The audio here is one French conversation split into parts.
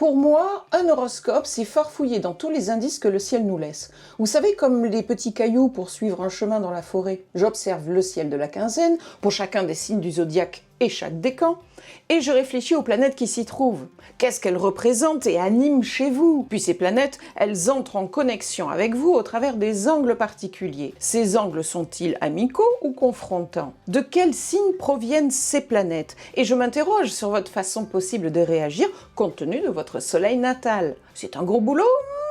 Pour moi, un horoscope, c'est farfouiller dans tous les indices que le ciel nous laisse. Vous savez, comme les petits cailloux pour suivre un chemin dans la forêt. J'observe le ciel de la quinzaine, pour chacun des signes du zodiaque et chaque décan, et je réfléchis aux planètes qui s'y trouvent. Qu'est-ce qu'elles représentent et animent chez vous? Puis ces planètes, elles entrent en connexion avec vous au travers des angles particuliers. Ces angles sont-ils amicaux ou confrontants? De quels signes proviennent ces planètes? Et je m'interroge sur votre façon possible de réagir compte tenu de votre soleil natal. C'est un gros boulot,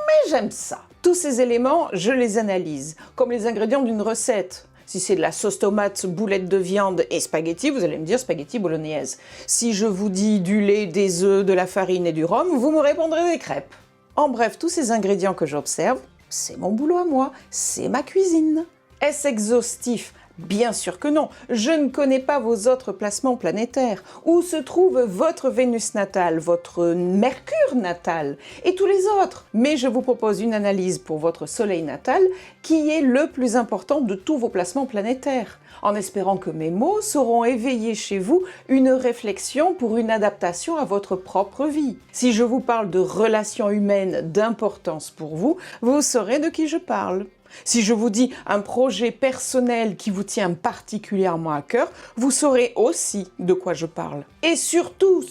mais j'aime ça. Tous ces éléments, je les analyse, comme les ingrédients d'une recette. Si c'est de la sauce tomate, boulettes de viande et spaghetti, vous allez me dire spaghetti bolognaise. Si je vous dis du lait, des œufs, de la farine et du rhum, vous me répondrez des crêpes. En bref, tous ces ingrédients que j'observe, c'est mon boulot à moi, c'est ma cuisine. Est-ce exhaustif? Bien sûr que non, je ne connais pas vos autres placements planétaires. Où se trouve votre Vénus natale, votre Mercure natal et tous les autres? Mais je vous propose une analyse pour votre Soleil natal qui est le plus important de tous vos placements planétaires, en espérant que mes mots sauront éveiller chez vous une réflexion pour une adaptation à votre propre vie. Si je vous parle de relations humaines d'importance pour vous, vous saurez de qui je parle. Si je vous dis un projet personnel qui vous tient particulièrement à cœur, vous saurez aussi de quoi je parle. Et surtout,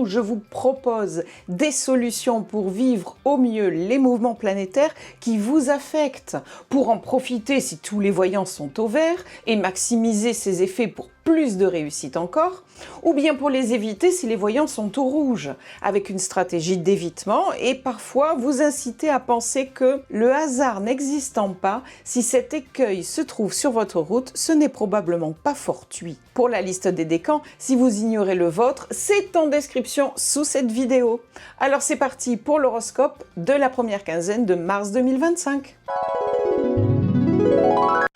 je vous propose des solutions pour vivre au mieux les mouvements planétaires qui vous affectent, pour en profiter si tous les voyants sont au vert et maximiser ces effets pour plus de réussite encore, ou bien pour les éviter si les voyants sont au rouge, avec une stratégie d'évitement et parfois vous inciter à penser que le hasard n'existant pas, si cet écueil se trouve sur votre route, ce n'est probablement pas fortuit. Pour la liste des décans, si vous ignorez le vôtre, c'est en description sous cette vidéo. Alors c'est parti pour l'horoscope de la première quinzaine de mars 2025.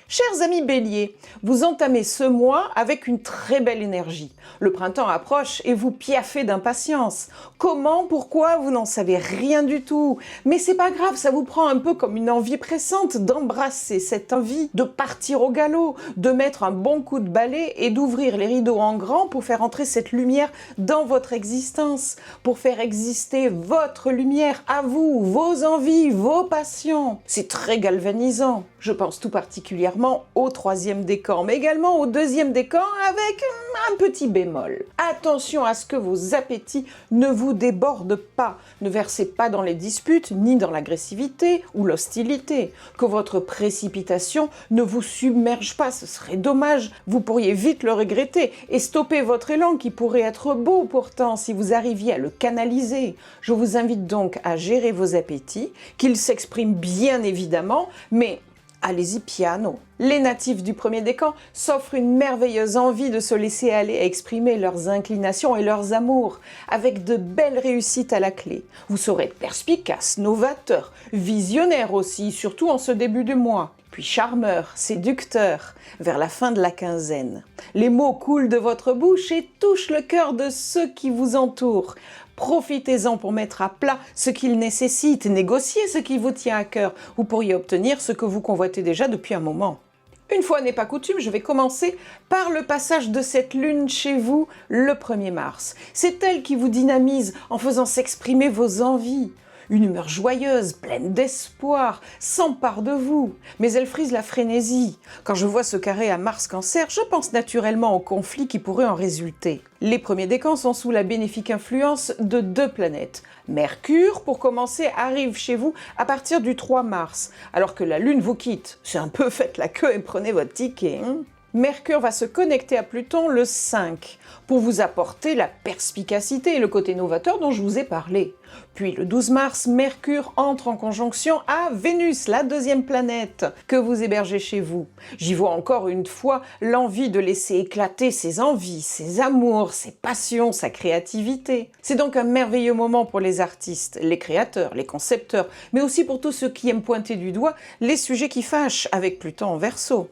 Chers amis Bélier, vous entamez ce mois avec une très belle énergie. Le printemps approche et vous piaffez d'impatience. Comment, pourquoi, vous n'en savez rien du tout. Mais c'est pas grave, ça vous prend un peu comme une envie pressante d'embrasser cette envie, de partir au galop, de mettre un bon coup de balai et d'ouvrir les rideaux en grand pour faire entrer cette lumière dans votre existence, pour faire exister votre lumière à vous, vos envies, vos passions. C'est très galvanisant. Je pense tout particulièrement au troisième décan, mais également au deuxième décan avec un petit bémol. Attention à ce que vos appétits ne vous débordent pas. Ne versez pas dans les disputes, ni dans l'agressivité ou l'hostilité. Que votre précipitation ne vous submerge pas, ce serait dommage. Vous pourriez vite le regretter et stopper votre élan qui pourrait être beau pourtant si vous arriviez à le canaliser. Je vous invite donc à gérer vos appétits, qu'ils s'expriment bien évidemment, mais allez-y piano. Les natifs du premier décan s'offrent une merveilleuse envie de se laisser aller à exprimer leurs inclinations et leurs amours, avec de belles réussites à la clé. Vous saurez perspicace, novateur, visionnaire aussi, surtout en ce début de mois. Puis charmeur, séducteur, vers la fin de la quinzaine. Les mots coulent de votre bouche et touchent le cœur de ceux qui vous entourent. Profitez-en pour mettre à plat ce qu'ils nécessitent, négocier ce qui vous tient à cœur. Vous pourriez obtenir ce que vous convoitez déjà depuis un moment. Une fois n'est pas coutume, je vais commencer par le passage de cette lune chez vous le 1er mars. C'est elle qui vous dynamise en faisant s'exprimer vos envies. Une humeur joyeuse, pleine d'espoir, s'empare de vous. Mais elle frise la frénésie. Quand je vois ce carré à Mars-Cancer, je pense naturellement aux conflits qui pourraient en résulter. Les premiers décans sont sous la bénéfique influence de deux planètes. Mercure, pour commencer, arrive chez vous à partir du 3 mars, alors que la Lune vous quitte. C'est un peu faites la queue et prenez votre ticket, hein. Mercure va se connecter à Pluton le 5 pour vous apporter la perspicacité et le côté novateur dont je vous ai parlé. Puis le 12 mars, Mercure entre en conjonction à Vénus, la deuxième planète que vous hébergez chez vous. J'y vois encore une fois l'envie de laisser éclater ses envies, ses amours, ses passions, sa créativité. C'est donc un merveilleux moment pour les artistes, les créateurs, les concepteurs, mais aussi pour tous ceux qui aiment pointer du doigt les sujets qui fâchent avec Pluton en Verseau.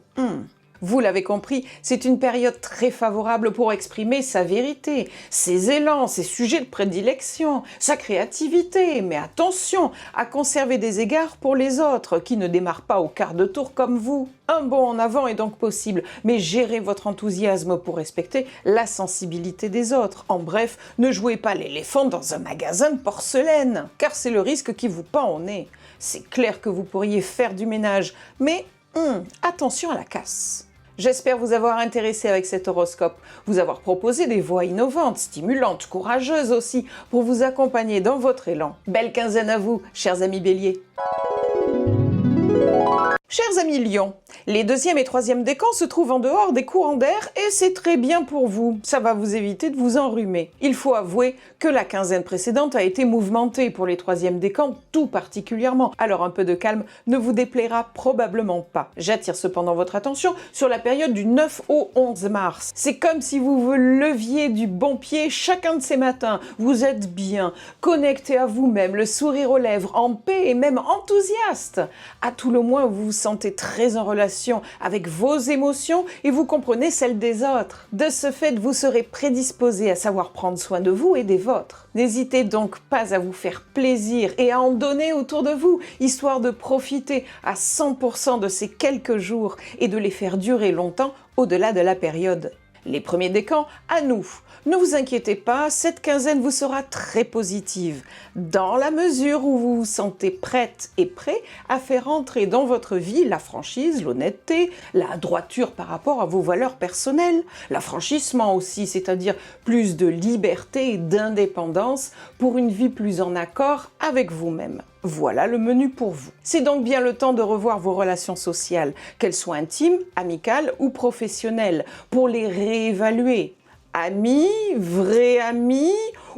Vous l'avez compris, c'est une période très favorable pour exprimer sa vérité, ses élans, ses sujets de prédilection, sa créativité, mais attention à conserver des égards pour les autres qui ne démarrent pas au quart de tour comme vous. Un bond en avant est donc possible, mais gérez votre enthousiasme pour respecter la sensibilité des autres. En bref, ne jouez pas l'éléphant dans un magasin de porcelaine, car c'est le risque qui vous pend au nez. C'est clair que vous pourriez faire du ménage, mais attention à la casse. J'espère vous avoir intéressé avec cet horoscope, vous avoir proposé des voies innovantes, stimulantes, courageuses aussi, pour vous accompagner dans votre élan. Belle quinzaine à vous, chers amis Bélier. Chers amis Lion, les 2e et 3e décans se trouvent en dehors des courants d'air et c'est très bien pour vous. Ça va vous éviter de vous enrhumer. Il faut avouer que la quinzaine précédente a été mouvementée pour les 3e décans tout particulièrement. Alors un peu de calme ne vous déplaira probablement pas. J'attire cependant votre attention sur la période du 9 au 11 mars. C'est comme si vous vous leviez du bon pied chacun de ces matins. Vous êtes bien, connecté à vous-même, le sourire aux lèvres, en paix et même enthousiaste. À tout le moins, vous vous sentez très en relation avec vos émotions et vous comprenez celles des autres. De ce fait, vous serez prédisposé à savoir prendre soin de vous et des vôtres. N'hésitez donc pas à vous faire plaisir et à en donner autour de vous, histoire de profiter à 100% de ces quelques jours et de les faire durer longtemps au-delà de la période. Les premiers décans, à nous. Ne vous inquiétez pas, cette quinzaine vous sera très positive, dans la mesure où vous vous sentez prête et prêt à faire entrer dans votre vie la franchise, l'honnêteté, la droiture par rapport à vos valeurs personnelles, l'affranchissement aussi, c'est-à-dire plus de liberté et d'indépendance pour une vie plus en accord avec vous-même. Voilà le menu pour vous. C'est donc bien le temps de revoir vos relations sociales, qu'elles soient intimes, amicales ou professionnelles, pour les réévaluer. Amis, vrais amis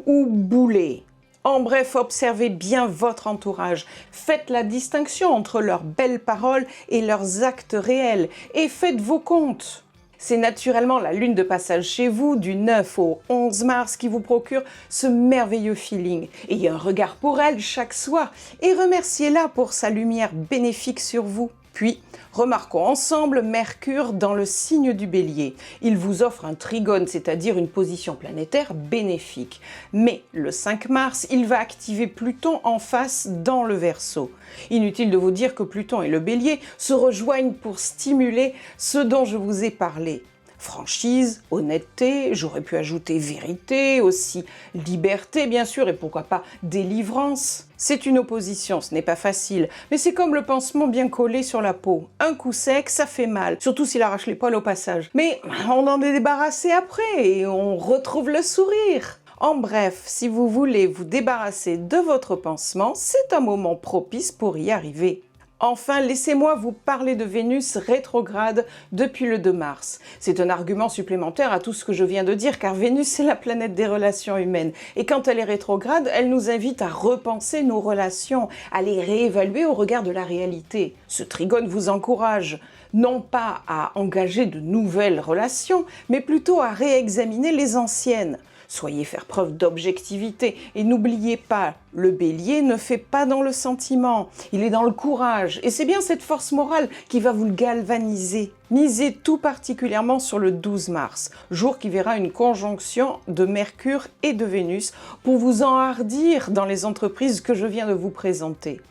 ou boulets? En bref, observez bien votre entourage. Faites la distinction entre leurs belles paroles et leurs actes réels et faites vos comptes. C'est naturellement la lune de passage chez vous du 9 au 11 mars qui vous procure ce merveilleux feeling. Ayez un regard pour elle chaque soir et remerciez-la pour sa lumière bénéfique sur vous. Puis, remarquons ensemble Mercure dans le signe du Bélier. Il vous offre un trigone, c'est-à-dire une position planétaire bénéfique. Mais le 5 mars, il va activer Pluton en face dans le Verseau. Inutile de vous dire que Pluton et le Bélier se rejoignent pour stimuler ce dont je vous ai parlé. Franchise, honnêteté, j'aurais pu ajouter vérité, aussi liberté bien sûr, et pourquoi pas délivrance. C'est une opposition, ce n'est pas facile, mais c'est comme le pansement bien collé sur la peau. Un coup sec, ça fait mal, surtout s'il arrache les poils au passage. Mais on en est débarrassé après et on retrouve le sourire. En bref, si vous voulez vous débarrasser de votre pansement, c'est un moment propice pour y arriver. Enfin, laissez-moi vous parler de Vénus rétrograde depuis le 2 mars. C'est un argument supplémentaire à tout ce que je viens de dire, car Vénus c'est la planète des relations humaines. Et quand elle est rétrograde, elle nous invite à repenser nos relations, à les réévaluer au regard de la réalité. Ce trigone vous encourage, non pas à engager de nouvelles relations, mais plutôt à réexaminer les anciennes. Soyez faire preuve d'objectivité et n'oubliez pas, le Bélier ne fait pas dans le sentiment, il est dans le courage et c'est bien cette force morale qui va vous le galvaniser. Misez tout particulièrement sur le 12 mars, jour qui verra une conjonction de Mercure et de Vénus pour vous enhardir dans les entreprises que je viens de vous présenter.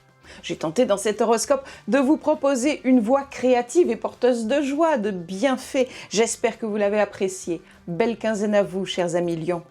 J'ai tenté dans cet horoscope de vous proposer une voix créative et porteuse de joie, de bienfaits. J'espère que vous l'avez apprécié. Belle quinzaine à vous, chers amis Lions.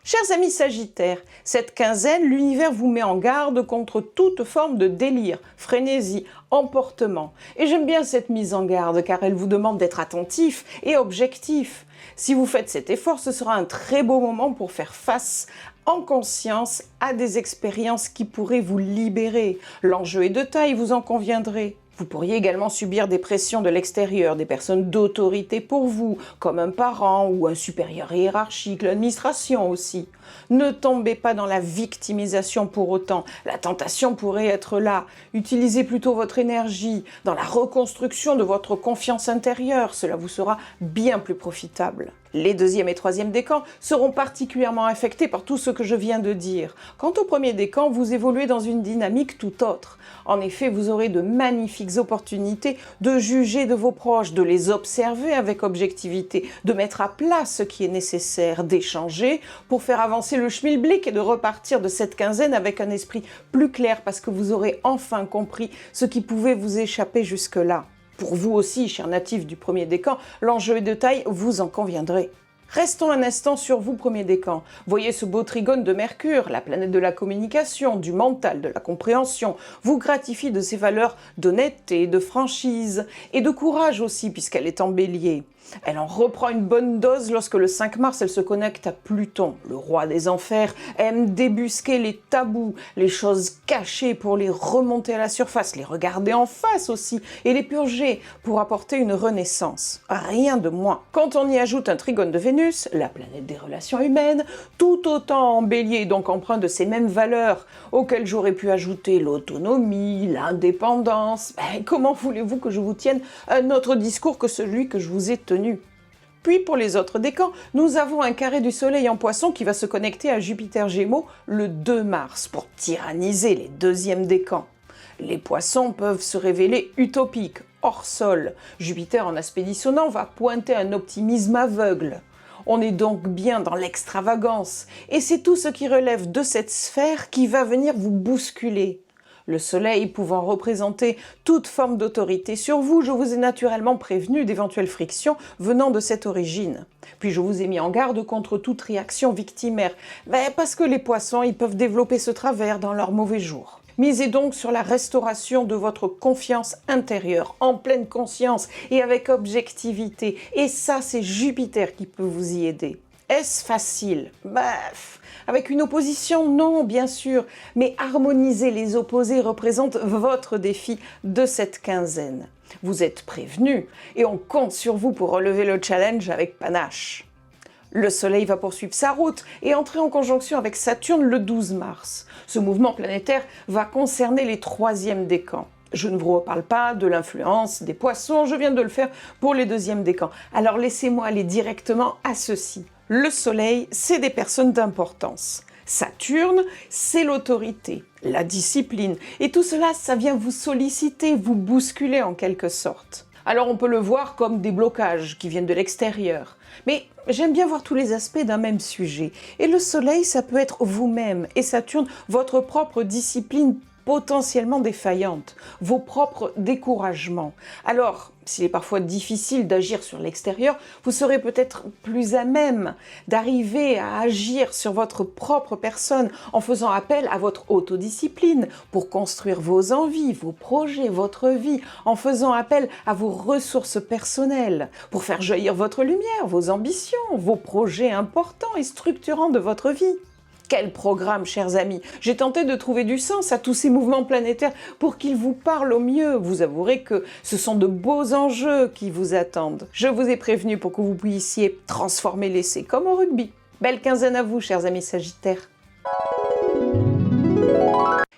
Chers amis Sagittaires, cette quinzaine, l'univers vous met en garde contre toute forme de délire, frénésie, emportement. Et j'aime bien cette mise en garde car elle vous demande d'être attentif et objectif. Si vous faites cet effort, ce sera un très beau moment pour faire face en conscience à des expériences qui pourraient vous libérer. L'enjeu est de taille, vous en conviendrez. Vous pourriez également subir des pressions de l'extérieur, des personnes d'autorité pour vous, comme un parent ou un supérieur hiérarchique, l'administration aussi. Ne tombez pas dans la victimisation pour autant, la tentation pourrait être là. Utilisez plutôt votre énergie dans la reconstruction de votre confiance intérieure, cela vous sera bien plus profitable. Les deuxième et troisième décans seront particulièrement affectés par tout ce que je viens de dire. Quant au premier décan, vous évoluez dans une dynamique tout autre. En effet, vous aurez de magnifiques opportunités de juger de vos proches, de les observer avec objectivité, de mettre à plat ce qui est nécessaire, d'échanger pour faire avancer le schmilblick et de repartir de cette quinzaine avec un esprit plus clair parce que vous aurez enfin compris ce qui pouvait vous échapper jusque-là. Pour vous aussi, chers natifs du premier décan, l'enjeu est de taille, vous en conviendrez. Restons un instant sur vous, premier décan. Voyez ce beau trigone de Mercure, la planète de la communication, du mental, de la compréhension, vous gratifie de ses valeurs d'honnêteté, de franchise et de courage aussi, puisqu'elle est en bélier. Elle en reprend une bonne dose lorsque le 5 mars, elle se connecte à Pluton. Le roi des enfers aime débusquer les tabous, les choses cachées pour les remonter à la surface, les regarder en face aussi et les purger pour apporter une renaissance. Rien de moins. Quand on y ajoute un trigone de Vénus, la planète des relations humaines, tout autant en bélier, donc empreint de ces mêmes valeurs, auxquelles j'aurais pu ajouter l'autonomie, l'indépendance, comment voulez-vous que je vous tienne un autre discours que celui que je vous ai tenu? Puis pour les autres décans, nous avons un carré du soleil en poisson qui va se connecter à Jupiter Gémeaux le 2 mars pour tyranniser les deuxièmes décans. Les poissons peuvent se révéler utopiques, hors sol. Jupiter en aspect dissonant va pointer un optimisme aveugle. On est donc bien dans l'extravagance, et c'est tout ce qui relève de cette sphère qui va venir vous bousculer. Le soleil pouvant représenter toute forme d'autorité sur vous, je vous ai naturellement prévenu d'éventuelles frictions venant de cette origine. Puis je vous ai mis en garde contre toute réaction victimaire, parce que les poissons, ils peuvent développer ce travers dans leurs mauvais jours. Misez donc sur la restauration de votre confiance intérieure, en pleine conscience et avec objectivité. Et ça, c'est Jupiter qui peut vous y aider. Est-ce facile? Avec une opposition, non, bien sûr, mais harmoniser les opposés représente votre défi de cette quinzaine. Vous êtes prévenus et on compte sur vous pour relever le challenge avec panache. Le Soleil va poursuivre sa route et entrer en conjonction avec Saturne le 12 mars. Ce mouvement planétaire va concerner les troisièmes décans. Je ne vous reparle pas de l'influence des poissons, je viens de le faire pour les deuxièmes décans. Alors laissez-moi aller directement à ceci. Le Soleil, c'est des personnes d'importance. Saturne, c'est l'autorité, la discipline. Et tout cela, ça vient vous solliciter, vous bousculer en quelque sorte. Alors on peut le voir comme des blocages qui viennent de l'extérieur. Mais j'aime bien voir tous les aspects d'un même sujet. Et le Soleil, ça peut être vous-même. Et Saturne, votre propre discipline potentiellement défaillante, vos propres découragements. Alors, s'il est parfois difficile d'agir sur l'extérieur, vous serez peut-être plus à même d'arriver à agir sur votre propre personne en faisant appel à votre autodiscipline pour construire vos envies, vos projets, votre vie, en faisant appel à vos ressources personnelles pour faire jaillir votre lumière, vos ambitions, vos projets importants et structurants de votre vie. Quel programme, chers amis! J'ai tenté de trouver du sens à tous ces mouvements planétaires pour qu'ils vous parlent au mieux. Vous avouerez que ce sont de beaux enjeux qui vous attendent. Je vous ai prévenu pour que vous puissiez transformer l'essai comme au rugby. Belle quinzaine à vous, chers amis Sagittaires!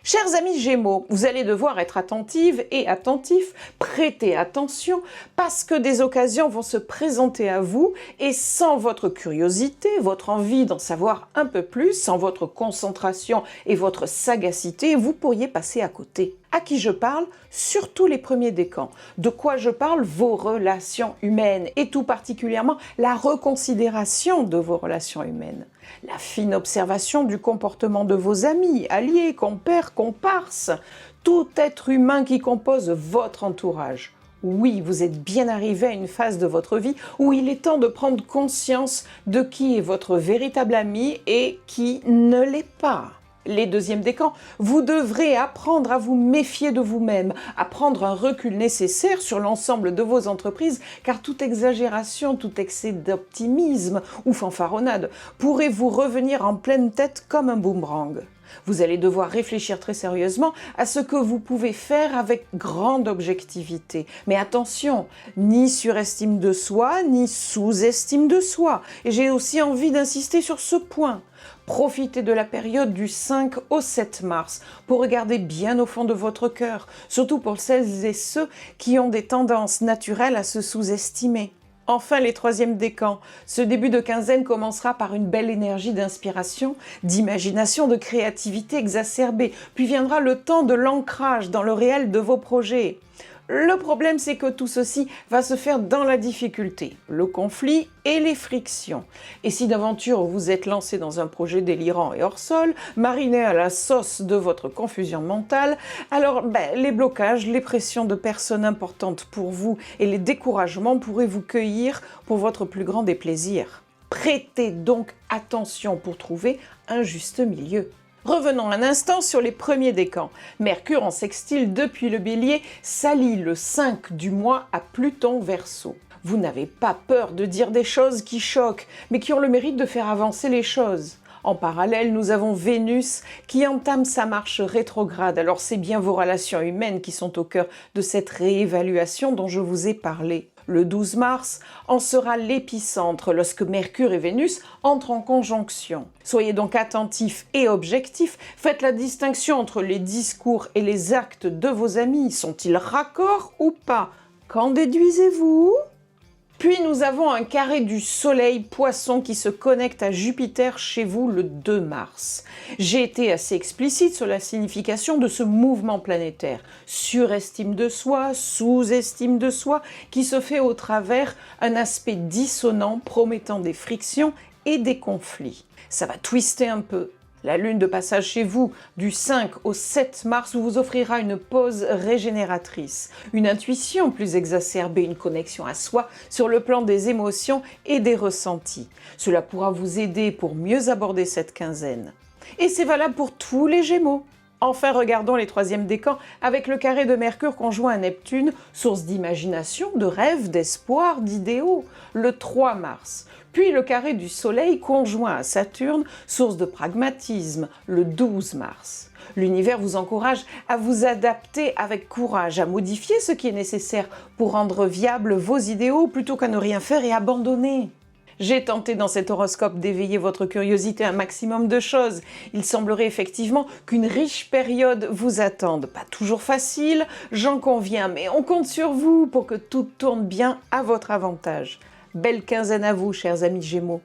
Chers amis Gémeaux, vous allez devoir être attentive et attentifs, prêter attention, parce que des occasions vont se présenter à vous et sans votre curiosité, votre envie d'en savoir un peu plus, sans votre concentration et votre sagacité, vous pourriez passer à côté. À qui je parle? Surtout les premiers décans. De quoi je parle? Vos relations humaines et tout particulièrement la reconsidération de vos relations humaines. La fine observation du comportement de vos amis, alliés, compères, comparses, tout être humain qui compose votre entourage. Oui, vous êtes bien arrivé à une phase de votre vie où il est temps de prendre conscience de qui est votre véritable ami et qui ne l'est pas. Les deuxièmes décans, vous devrez apprendre à vous méfier de vous-même, à prendre un recul nécessaire sur l'ensemble de vos entreprises, car toute exagération, tout excès d'optimisme ou fanfaronnade pourrait vous revenir en pleine tête comme un boomerang. Vous allez devoir réfléchir très sérieusement à ce que vous pouvez faire avec grande objectivité. Mais attention, ni surestime de soi, ni sous-estime de soi. Et j'ai aussi envie d'insister sur ce point. Profitez de la période du 5 au 7 mars pour regarder bien au fond de votre cœur, surtout pour celles et ceux qui ont des tendances naturelles à se sous-estimer. Enfin, les troisièmes décans. Ce début de quinzaine commencera par une belle énergie d'inspiration, d'imagination, de créativité exacerbée. Puis viendra le temps de l'ancrage dans le réel de vos projets. Le problème, c'est que tout ceci va se faire dans la difficulté, le conflit et les frictions. Et si d'aventure vous êtes lancé dans un projet délirant et hors sol, mariné à la sauce de votre confusion mentale, alors les blocages, les pressions de personnes importantes pour vous et les découragements pourraient vous cueillir pour votre plus grand déplaisir. Prêtez donc attention pour trouver un juste milieu. Revenons un instant sur les premiers décans. Mercure en sextile depuis le Bélier s'allie le 5 du mois à Pluton Verseau. Vous n'avez pas peur de dire des choses qui choquent, mais qui ont le mérite de faire avancer les choses. En parallèle, nous avons Vénus qui entame sa marche rétrograde. Alors c'est bien vos relations humaines qui sont au cœur de cette réévaluation dont je vous ai parlé. Le 12 mars en sera l'épicentre lorsque Mercure et Vénus entrent en conjonction. Soyez donc attentifs et objectifs, faites la distinction entre les discours et les actes de vos amis. Sont-ils raccords ou pas? Qu'en déduisez-vous? Puis nous avons un carré du Soleil Poisson qui se connecte à Jupiter chez vous le 2 mars. J'ai été assez explicite sur la signification de ce mouvement planétaire. Surestime de soi, sous-estime de soi, qui se fait au travers un aspect dissonant promettant des frictions et des conflits. Ça va twister un peu. La lune de passage chez vous du 5 au 7 mars vous offrira une pause régénératrice, une intuition plus exacerbée, une connexion à soi sur le plan des émotions et des ressentis. Cela pourra vous aider pour mieux aborder cette quinzaine. Et c'est valable pour tous les Gémeaux. Enfin, regardons les troisièmes décans avec le carré de Mercure conjoint à Neptune, source d'imagination, de rêves, d'espoir, d'idéaux, le 3 mars. Puis le carré du Soleil conjoint à Saturne, source de pragmatisme, le 12 mars. L'univers vous encourage à vous adapter avec courage, à modifier ce qui est nécessaire pour rendre viables vos idéaux plutôt qu'à ne rien faire et abandonner. J'ai tenté dans cet horoscope d'éveiller votre curiosité à un maximum de choses. Il semblerait effectivement qu'une riche période vous attende. Pas toujours facile, j'en conviens, mais on compte sur vous pour que tout tourne bien à votre avantage. Belle quinzaine à vous, chers amis Gémeaux.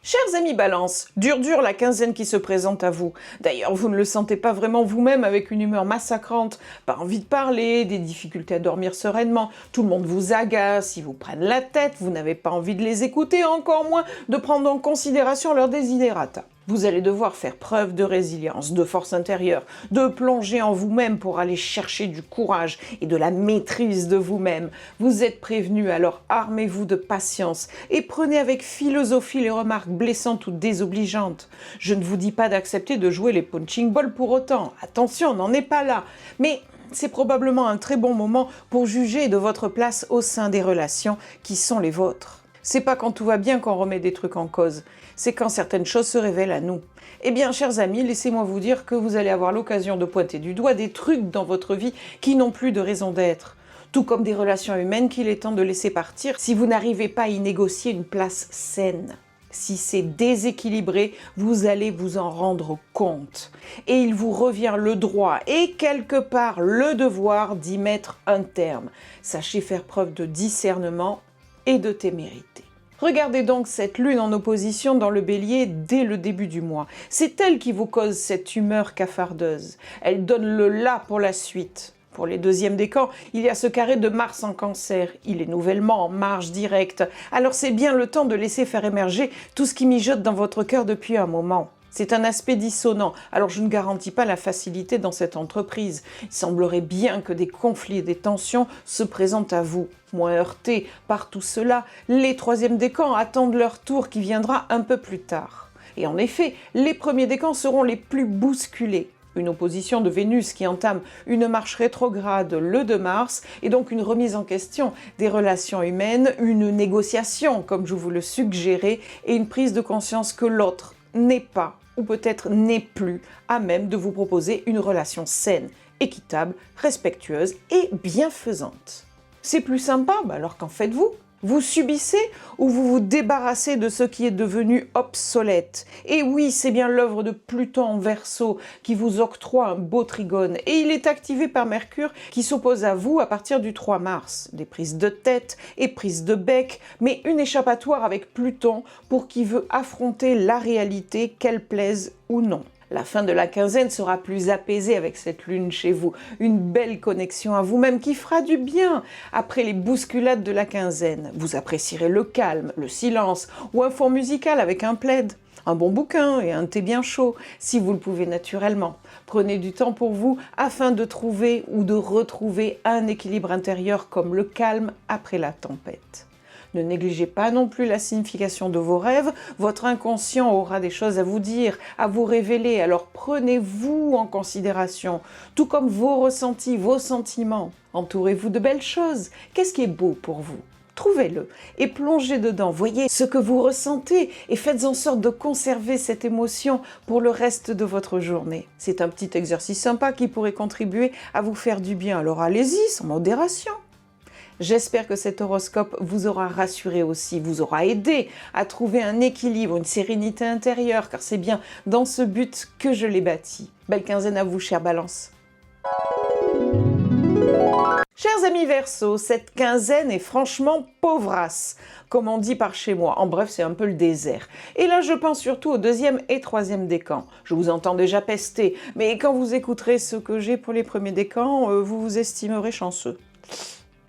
Chers amis Balance, dure la quinzaine qui se présente à vous. D'ailleurs, vous ne le sentez pas vraiment vous-même avec une humeur massacrante, pas envie de parler, des difficultés à dormir sereinement, tout le monde vous agace, ils vous prennent la tête, vous n'avez pas envie de les écouter, encore moins de prendre en considération leurs desiderata. Vous allez devoir faire preuve de résilience, de force intérieure, de plonger en vous-même pour aller chercher du courage et de la maîtrise de vous-même. Vous êtes prévenu, alors armez-vous de patience et prenez avec philosophie les remarques blessantes ou désobligeantes. Je ne vous dis pas d'accepter de jouer les punching balls pour autant. Attention, on n'en est pas là. Mais c'est probablement un très bon moment pour juger de votre place au sein des relations qui sont les vôtres. C'est pas quand tout va bien qu'on remet des trucs en cause, c'est quand certaines choses se révèlent à nous. Eh bien, chers amis, laissez-moi vous dire que vous allez avoir l'occasion de pointer du doigt des trucs dans votre vie qui n'ont plus de raison d'être. Tout comme des relations humaines qu'il est temps de laisser partir si vous n'arrivez pas à y négocier une place saine. Si c'est déséquilibré, vous allez vous en rendre compte. Et il vous revient le droit et quelque part le devoir d'y mettre un terme. Sachez faire preuve de discernement et de témérité. Regardez donc cette lune en opposition dans le Bélier dès le début du mois. C'est elle qui vous cause cette humeur cafardeuse. Elle donne le là pour la suite. Pour les deuxièmes décans, il y a ce carré de Mars en Cancer. Il est nouvellement en marche directe. Alors c'est bien le temps de laisser faire émerger tout ce qui mijote dans votre cœur depuis un moment. C'est un aspect dissonant, alors je ne garantis pas la facilité dans cette entreprise. Il semblerait bien que des conflits et des tensions se présentent à vous. Moins heurtés par tout cela, les troisièmes décans attendent leur tour qui viendra un peu plus tard. Et en effet, les premiers décans seront les plus bousculés. Une opposition de Vénus qui entame une marche rétrograde le 2 mars et donc une remise en question des relations humaines, une négociation comme je vous le suggérais et une prise de conscience que l'autre n'est pas ou peut-être n'est plus à même de vous proposer une relation saine, équitable, respectueuse et bienfaisante. C'est plus sympa, alors qu'en faites-vous? Vous subissez ou vous vous débarrassez de ce qui est devenu obsolète? Et oui, c'est bien l'œuvre de Pluton en Verseau qui vous octroie un beau trigone. Et il est activé par Mercure qui s'oppose à vous à partir du 3 mars. Des prises de tête et prises de bec, mais une échappatoire avec Pluton pour qui veut affronter la réalité, qu'elle plaise ou non. La fin de la quinzaine sera plus apaisée avec cette lune chez vous. Une belle connexion à vous-même qui fera du bien après les bousculades de la quinzaine. Vous apprécierez le calme, le silence ou un fond musical avec un plaid, un bon bouquin et un thé bien chaud, si vous le pouvez naturellement. Prenez du temps pour vous afin de trouver ou de retrouver un équilibre intérieur comme le calme après la tempête. Ne négligez pas non plus la signification de vos rêves, votre inconscient aura des choses à vous dire, à vous révéler, alors prenez-vous en considération, tout comme vos ressentis, vos sentiments. Entourez-vous de belles choses, qu'est-ce qui est beau pour vous? Trouvez-le et plongez dedans, voyez ce que vous ressentez et faites en sorte de conserver cette émotion pour le reste de votre journée. C'est un petit exercice sympa qui pourrait contribuer à vous faire du bien, alors allez-y sans modération. J'espère que cet horoscope vous aura rassuré aussi, vous aura aidé à trouver un équilibre, une sérénité intérieure, car c'est bien dans ce but que je l'ai bâti. Belle quinzaine à vous, chère Balance. Chers amis Verseau, cette quinzaine est franchement pauvrasse, comme on dit par chez moi. En bref, c'est un peu le désert. Et là, je pense surtout au 2e et 3e décan. Je vous entends déjà pester, mais quand vous écouterez ce que j'ai pour les premiers décans, vous vous estimerez chanceux.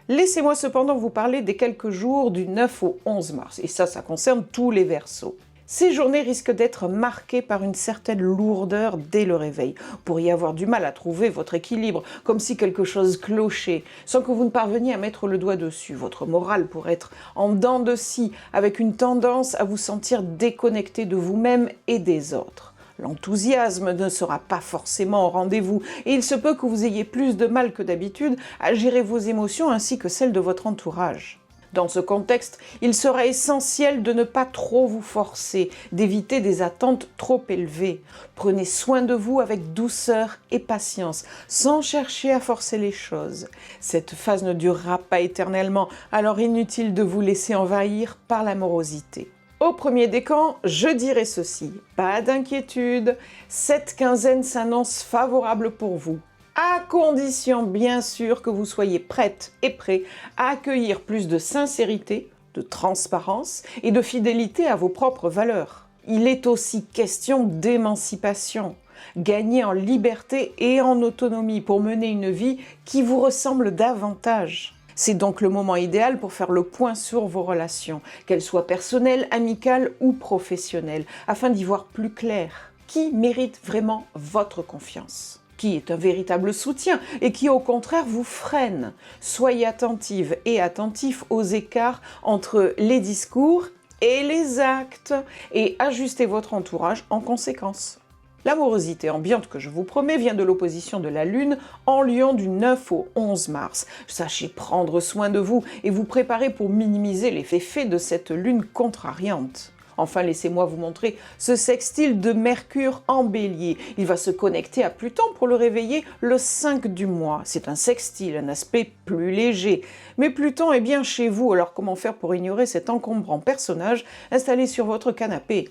Laissez-moi cependant vous parler des quelques jours du 9 au 11 mars, et ça concerne tous les Verseaux. Ces journées risquent d'être marquées par une certaine lourdeur dès le réveil. Vous pourriez avoir du mal à trouver votre équilibre, comme si quelque chose clochait, sans que vous ne parveniez à mettre le doigt dessus. Votre morale pourrait être en dents de scie, avec une tendance à vous sentir déconnecté de vous-même et des autres. L'enthousiasme ne sera pas forcément au rendez-vous et il se peut que vous ayez plus de mal que d'habitude à gérer vos émotions ainsi que celles de votre entourage. Dans ce contexte, il sera essentiel de ne pas trop vous forcer, d'éviter des attentes trop élevées. Prenez soin de vous avec douceur et patience, sans chercher à forcer les choses. Cette phase ne durera pas éternellement, alors inutile de vous laisser envahir par la morosité. Au premier décan, je dirais ceci, pas d'inquiétude, cette quinzaine s'annonce favorable pour vous, à condition bien sûr que vous soyez prête et prêt à accueillir plus de sincérité, de transparence et de fidélité à vos propres valeurs. Il est aussi question d'émancipation, gagner en liberté et en autonomie pour mener une vie qui vous ressemble davantage. C'est donc le moment idéal pour faire le point sur vos relations, qu'elles soient personnelles, amicales ou professionnelles, afin d'y voir plus clair. Qui mérite vraiment votre confiance? Qui est un véritable soutien et qui au contraire vous freine? Soyez attentive et attentif aux écarts entre les discours et les actes et ajustez votre entourage en conséquence. L'amorosité ambiante que je vous promets vient de l'opposition de la Lune en Lion du 9 au 11 mars. Sachez prendre soin de vous et vous préparer pour minimiser l'effet fait de cette Lune contrariante. Enfin, laissez-moi vous montrer ce sextile de Mercure en Bélier. Il va se connecter à Pluton pour le réveiller le 5 du mois. C'est un sextile, un aspect plus léger. Mais Pluton est bien chez vous, alors comment faire pour ignorer cet encombrant personnage installé sur votre canapé?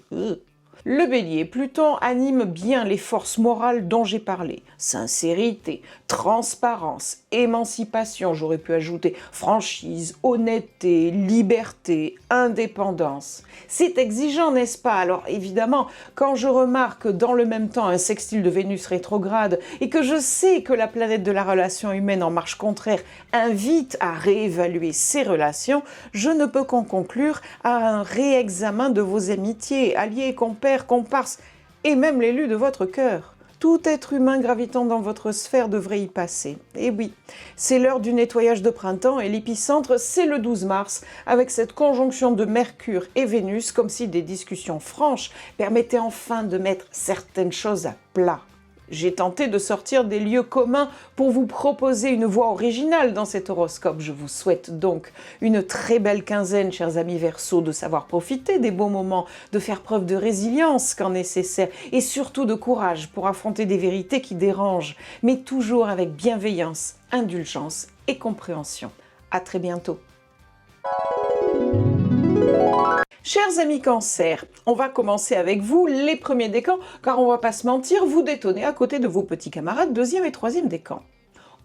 Le Bélier, Pluton anime bien les forces morales dont j'ai parlé. Sincérité, transparence, émancipation, j'aurais pu ajouter franchise, honnêteté, liberté, indépendance. C'est exigeant, n'est-ce pas? Alors évidemment, quand je remarque dans le même temps un sextile de Vénus rétrograde et que je sais que la planète de la relation humaine en marche contraire invite à réévaluer ses relations, je ne peux qu'en conclure à un réexamen de vos amitiés, alliés, compères, comparses et même l'élu de votre cœur. Tout être humain gravitant dans votre sphère devrait y passer. Et oui, c'est l'heure du nettoyage de printemps et l'épicentre, c'est le 12 mars, avec cette conjonction de Mercure et Vénus, comme si des discussions franches permettaient enfin de mettre certaines choses à plat. J'ai tenté de sortir des lieux communs pour vous proposer une voie originale dans cet horoscope. Je vous souhaite donc une très belle quinzaine, chers amis Verseaux, de savoir profiter des beaux moments, de faire preuve de résilience quand nécessaire et surtout de courage pour affronter des vérités qui dérangent, mais toujours avec bienveillance, indulgence et compréhension. À très bientôt. Chers amis Cancer, on va commencer avec vous les premiers décans, car on va pas se mentir, vous détonnez à côté de vos petits camarades deuxième et troisième décans.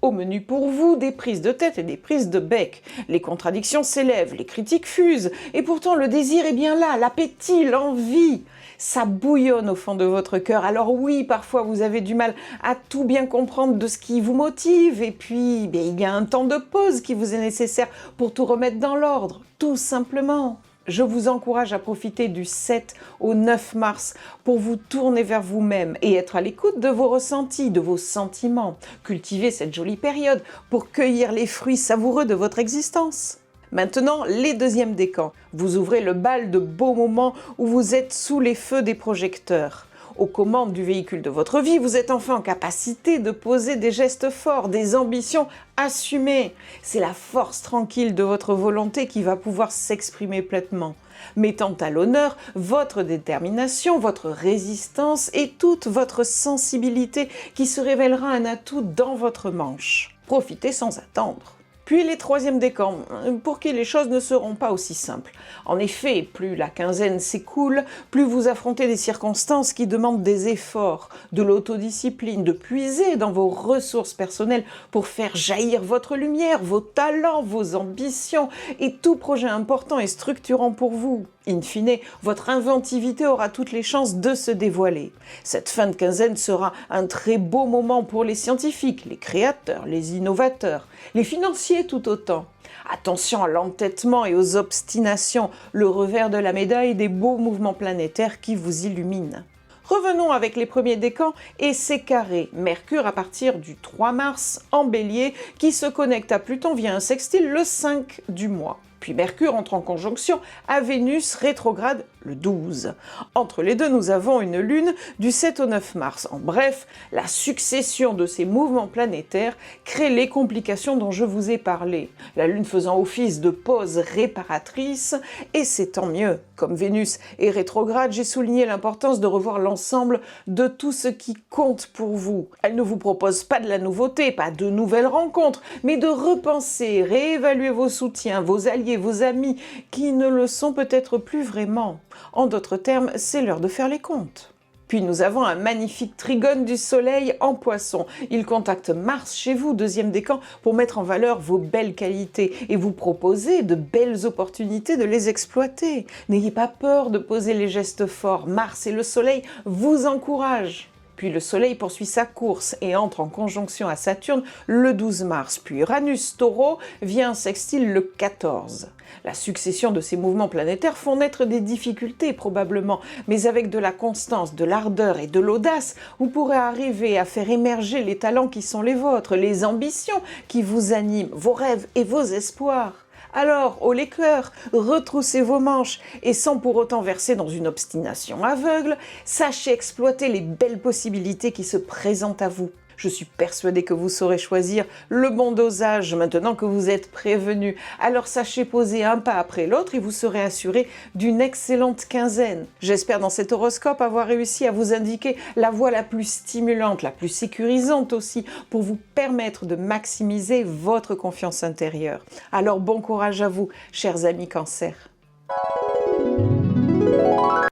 Au menu pour vous, des prises de tête et des prises de bec. Les contradictions s'élèvent, les critiques fusent, et pourtant le désir est bien là, l'appétit, l'envie. Ça bouillonne au fond de votre cœur. Alors oui, parfois vous avez du mal à tout bien comprendre de ce qui vous motive, et puis il y a un temps de pause qui vous est nécessaire pour tout remettre dans l'ordre, tout simplement. Je vous encourage à profiter du 7 au 9 mars pour vous tourner vers vous-même et être à l'écoute de vos ressentis, de vos sentiments. Cultivez cette jolie période pour cueillir les fruits savoureux de votre existence. Maintenant, les deuxièmes décans. Vous ouvrez le bal de beaux moments où vous êtes sous les feux des projecteurs. Aux commandes du véhicule de votre vie, vous êtes enfin en capacité de poser des gestes forts, des ambitions assumées. C'est la force tranquille de votre volonté qui va pouvoir s'exprimer pleinement, mettant à l'honneur votre détermination, votre résistance et toute votre sensibilité qui se révélera un atout dans votre manche. Profitez sans attendre. Puis les troisièmes décans, pour qui les choses ne seront pas aussi simples. En effet, plus la quinzaine s'écoule, plus vous affrontez des circonstances qui demandent des efforts, de l'autodiscipline, de puiser dans vos ressources personnelles pour faire jaillir votre lumière, vos talents, vos ambitions et tout projet important et structurant pour vous. In fine, votre inventivité aura toutes les chances de se dévoiler. Cette fin de quinzaine sera un très beau moment pour les scientifiques, les créateurs, les innovateurs, les financiers tout autant. Attention à l'entêtement et aux obstinations, le revers de la médaille des beaux mouvements planétaires qui vous illuminent. Revenons avec les premiers décans et ses carrés. Mercure à partir du 3 mars en Bélier qui se connecte à Pluton via un sextile le 5 du mois. Puis Mercure entre en conjonction à Vénus rétrograde le 12. Entre les deux, nous avons une lune du 7 au 9 mars. En bref, la succession de ces mouvements planétaires crée les complications dont je vous ai parlé. La lune faisant office de pause réparatrice, et c'est tant mieux. Comme Vénus est rétrograde, j'ai souligné l'importance de revoir l'ensemble de tout ce qui compte pour vous. Elle ne vous propose pas de la nouveauté, pas de nouvelles rencontres, mais de repenser, réévaluer vos soutiens, vos alliés, vos amis, qui ne le sont peut-être plus vraiment. En d'autres termes, c'est l'heure de faire les comptes. Puis nous avons un magnifique trigone du soleil en poisson. Il contacte Mars chez vous, deuxième décan, pour mettre en valeur vos belles qualités et vous proposer de belles opportunités de les exploiter. N'ayez pas peur de poser les gestes forts. Mars et le soleil vous encouragent. Puis le soleil poursuit sa course et entre en conjonction à Saturne le 12 mars. Puis Uranus Taureau vient en sextile le 14. La succession de ces mouvements planétaires font naître des difficultés probablement, mais avec de la constance, de l'ardeur et de l'audace, vous pourrez arriver à faire émerger les talents qui sont les vôtres, les ambitions qui vous animent, vos rêves et vos espoirs. Alors, haut les cœurs, retroussez vos manches et sans pour autant verser dans une obstination aveugle, sachez exploiter les belles possibilités qui se présentent à vous. Je suis persuadée que vous saurez choisir le bon dosage maintenant que vous êtes prévenu. Alors sachez poser un pas après l'autre et vous serez assuré d'une excellente quinzaine. J'espère dans cet horoscope avoir réussi à vous indiquer la voie la plus stimulante, la plus sécurisante aussi, pour vous permettre de maximiser votre confiance intérieure. Alors bon courage à vous, chers amis Cancer.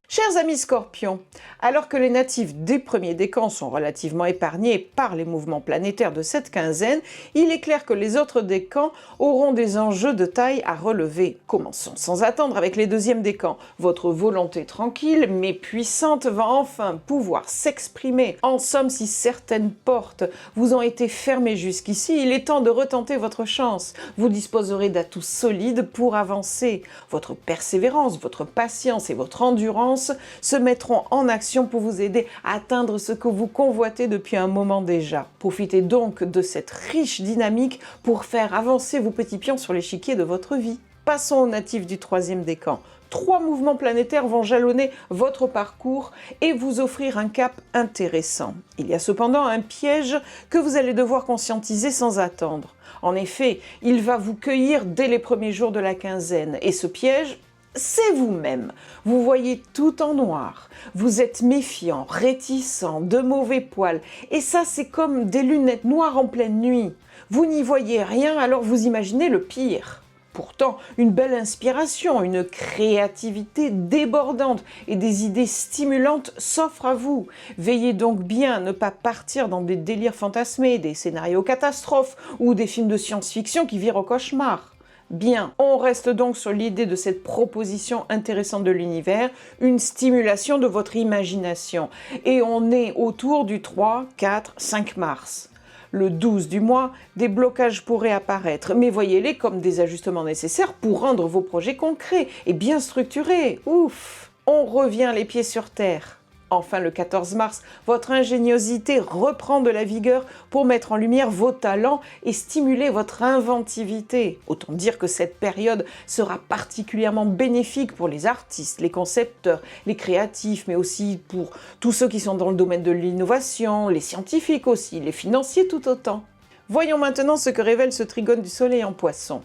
Chers amis Scorpions, alors que les natifs des premiers décans sont relativement épargnés par les mouvements planétaires de cette quinzaine, il est clair que les autres décans auront des enjeux de taille à relever. Commençons sans attendre avec les deuxièmes décans. Votre volonté tranquille mais puissante va enfin pouvoir s'exprimer. En somme, si certaines portes vous ont été fermées jusqu'ici, il est temps de retenter votre chance. Vous disposerez d'atouts solides pour avancer. Votre persévérance, votre patience et votre endurance se mettront en action pour vous aider à atteindre ce que vous convoitez depuis un moment déjà. Profitez donc de cette riche dynamique pour faire avancer vos petits pions sur l'échiquier de votre vie. Passons aux natifs du troisième décan. 3 mouvements planétaires vont jalonner votre parcours et vous offrir un cap intéressant. Il y a cependant un piège que vous allez devoir conscientiser sans attendre. En effet, il va vous cueillir dès les premiers jours de la quinzaine et ce piège, c'est vous-même. Vous voyez tout en noir. Vous êtes méfiant, réticent, de mauvais poil. Et ça, c'est comme des lunettes noires en pleine nuit. Vous n'y voyez rien, alors vous imaginez le pire. Pourtant, une belle inspiration, une créativité débordante et des idées stimulantes s'offrent à vous. Veillez donc bien à ne pas partir dans des délires fantasmés, des scénarios catastrophes ou des films de science-fiction qui virent au cauchemar. Bien, on reste donc sur l'idée de cette proposition intéressante de l'univers, une stimulation de votre imagination. Et on est autour du 3, 4, 5 mars. Le 12 du mois, des blocages pourraient apparaître, mais voyez-les comme des ajustements nécessaires pour rendre vos projets concrets et bien structurés. Ouf! On revient les pieds sur terre. Enfin, le 14 mars, votre ingéniosité reprend de la vigueur pour mettre en lumière vos talents et stimuler votre inventivité. Autant dire que cette période sera particulièrement bénéfique pour les artistes, les concepteurs, les créatifs, mais aussi pour tous ceux qui sont dans le domaine de l'innovation, les scientifiques aussi, les financiers tout autant. Voyons maintenant ce que révèle ce trigone du Soleil en Poisson.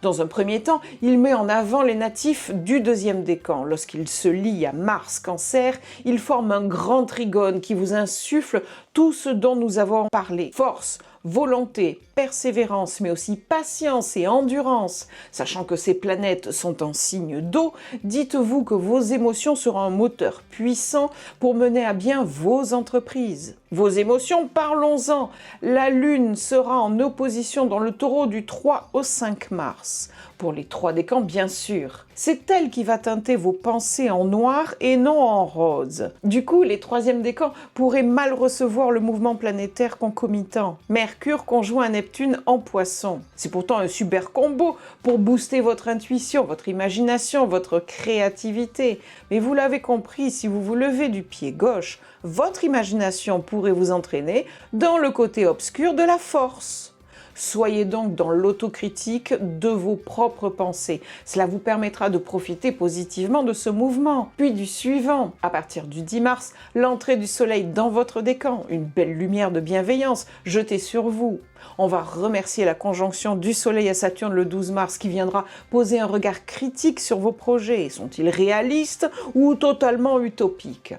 Dans un premier temps, il met en avant les natifs du deuxième décan. Lorsqu'il se lie à Mars Cancer, il forme un grand trigone qui vous insuffle tout ce dont nous avons parlé. Force, volonté, persévérance, mais aussi patience et endurance. Sachant que ces planètes sont en signe d'eau, dites-vous que vos émotions seront un moteur puissant pour mener à bien vos entreprises. Vos émotions, parlons-en. La Lune sera en opposition dans le Taureau du 3 au 5 mars. Pour les 3 décans, bien sûr. C'est elle qui va teinter vos pensées en noir et non en rose. Du coup, les 3e décans pourraient mal recevoir le mouvement planétaire concomitant. Mercure conjoint à Neptune en Poisson. C'est pourtant un super combo pour booster votre intuition, votre imagination, votre créativité. Mais vous l'avez compris, si vous vous levez du pied gauche, votre imagination pourrait vous entraîner dans le côté obscur de la force. Soyez donc dans l'autocritique de vos propres pensées. Cela vous permettra de profiter positivement de ce mouvement. Puis du suivant. À partir du 10 mars, l'entrée du soleil dans votre décan, une belle lumière de bienveillance jetée sur vous. On va remercier la conjonction du soleil à Saturne le 12 mars qui viendra poser un regard critique sur vos projets. Sont-ils réalistes ou totalement utopiques ?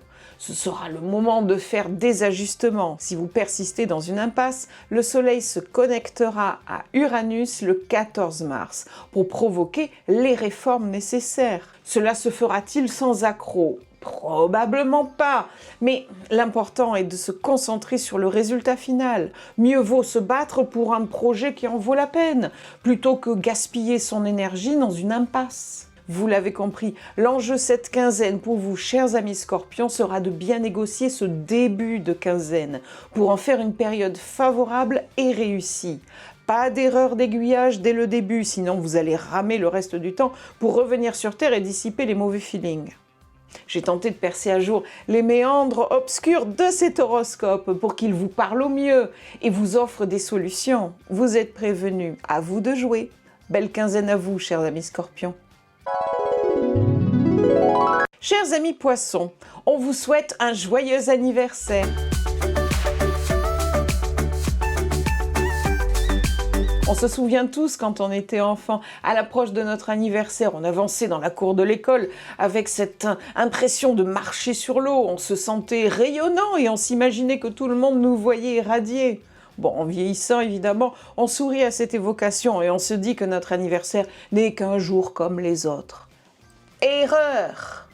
Ce sera le moment de faire des ajustements. Si vous persistez dans une impasse, le Soleil se connectera à Uranus le 14 mars pour provoquer les réformes nécessaires. Cela se fera-t-il sans accroc ? Probablement pas, mais l'important est de se concentrer sur le résultat final. Mieux vaut se battre pour un projet qui en vaut la peine, plutôt que gaspiller son énergie dans une impasse. Vous l'avez compris, l'enjeu cette quinzaine pour vous, chers amis Scorpions, sera de bien négocier ce début de quinzaine pour en faire une période favorable et réussie. Pas d'erreur d'aiguillage dès le début, sinon vous allez ramer le reste du temps pour revenir sur Terre et dissiper les mauvais feelings. J'ai tenté de percer à jour les méandres obscurs de cet horoscope pour qu'il vous parle au mieux et vous offre des solutions. Vous êtes prévenus, à vous de jouer. Belle quinzaine à vous, chers amis Scorpions. Chers amis Poissons, on vous souhaite un joyeux anniversaire. On se souvient tous quand on était enfant, à l'approche de notre anniversaire, on avançait dans la cour de l'école avec cette impression de marcher sur l'eau, on se sentait rayonnant et on s'imaginait que tout le monde nous voyait irradier. Bon, en vieillissant, évidemment, on sourit à cette évocation et on se dit que notre anniversaire n'est qu'un jour comme les autres. Erreur!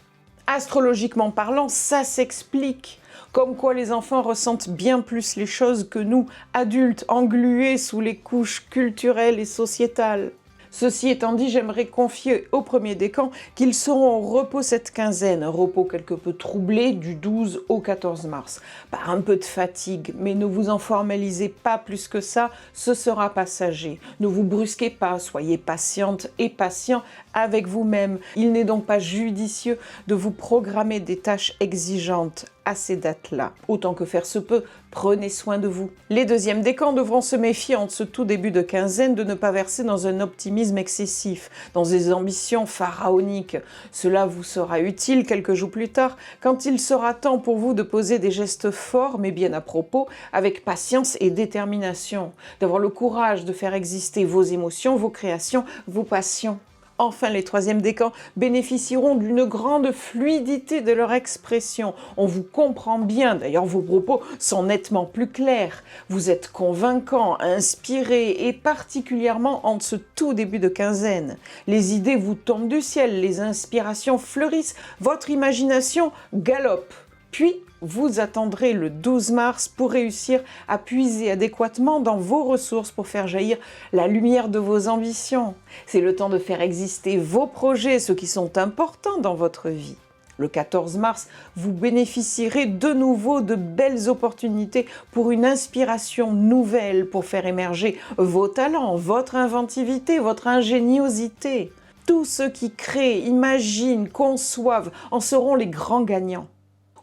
Astrologiquement parlant, ça s'explique. Comme quoi les enfants ressentent bien plus les choses que nous, adultes, englués sous les couches culturelles et sociétales. Ceci étant dit, j'aimerais confier au premier décan qu'ils seront au repos cette quinzaine, un repos quelque peu troublé du 12 au 14 mars, par un peu de fatigue, mais ne vous en formalisez pas plus que ça, ce sera passager. Ne vous brusquez pas, soyez patiente et patient avec vous-même. Il n'est donc pas judicieux de vous programmer des tâches exigeantes à ces dates-là. Autant que faire se peut, prenez soin de vous. Les deuxièmes décans devront se méfier en ce tout début de quinzaine de ne pas verser dans un optimisme excessif, dans des ambitions pharaoniques. Cela vous sera utile quelques jours plus tard, quand il sera temps pour vous de poser des gestes forts mais bien à propos, avec patience et détermination, d'avoir le courage de faire exister vos émotions, vos créations, vos passions. Enfin, les troisièmes décans bénéficieront d'une grande fluidité de leur expression. On vous comprend bien, d'ailleurs vos propos sont nettement plus clairs. Vous êtes convaincant, inspiré et particulièrement en ce tout début de quinzaine. Les idées vous tombent du ciel, les inspirations fleurissent, votre imagination galope. Puis, vous attendrez le 12 mars pour réussir à puiser adéquatement dans vos ressources pour faire jaillir la lumière de vos ambitions. C'est le temps de faire exister vos projets, ceux qui sont importants dans votre vie. Le 14 mars, vous bénéficierez de nouveau de belles opportunités pour une inspiration nouvelle, pour faire émerger vos talents, votre inventivité, votre ingéniosité. Tous ceux qui créent, imaginent, conçoivent en seront les grands gagnants.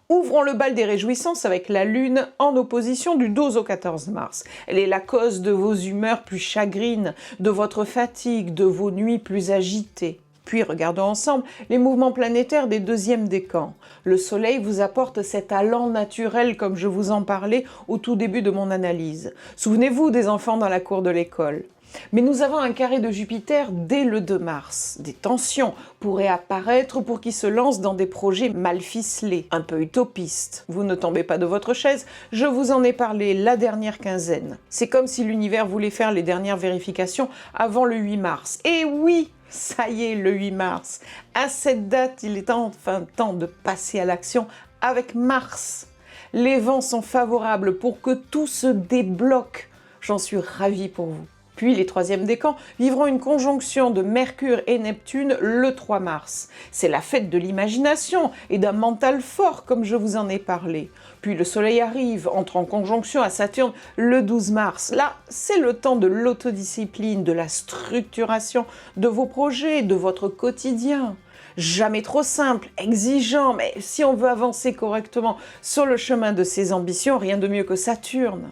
Ouvrons le bal des réjouissances avec la Lune en opposition du 12 au 14 mars. Elle est la cause de vos humeurs plus chagrines, de votre fatigue, de vos nuits plus agitées. Puis regardons ensemble les mouvements planétaires des deuxièmes décans. Le Soleil vous apporte cet allant naturel comme je vous en parlais au tout début de mon analyse. Souvenez-vous des enfants dans la cour de l'école. Mais nous avons un carré de Jupiter dès le 2 mars. Des tensions pourraient apparaître pour qui se lancent dans des projets mal ficelés, un peu utopistes. Vous ne tombez pas de votre chaise, je vous en ai parlé la dernière quinzaine. C'est comme si l'univers voulait faire les dernières vérifications avant le 8 mars. Et oui, ça y est, le 8 mars. À cette date, il est enfin temps de passer à l'action avec Mars. Les vents sont favorables pour que tout se débloque. J'en suis ravie pour vous. Puis les troisièmes décans vivront une conjonction de Mercure et Neptune le 3 mars. C'est la fête de l'imagination et d'un mental fort comme je vous en ai parlé. Puis le Soleil arrive, entre en conjonction à Saturne le 12 mars. Là, c'est le temps de l'autodiscipline, de la structuration de vos projets, de votre quotidien. Jamais trop simple, exigeant, mais si on veut avancer correctement sur le chemin de ses ambitions, rien de mieux que Saturne.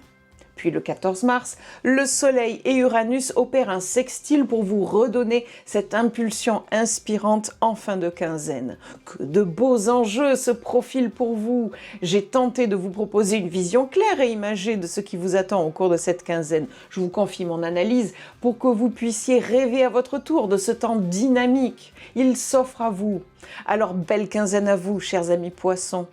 Puis le 14 mars, le Soleil et Uranus opèrent un sextile pour vous redonner cette impulsion inspirante en fin de quinzaine. Que de beaux enjeux se profilent pour vous. J'ai tenté de vous proposer une vision claire et imagée de ce qui vous attend au cours de cette quinzaine. Je vous confie mon analyse pour que vous puissiez rêver à votre tour de ce temps dynamique. Il s'offre à vous. Alors belle quinzaine à vous, chers amis poissons.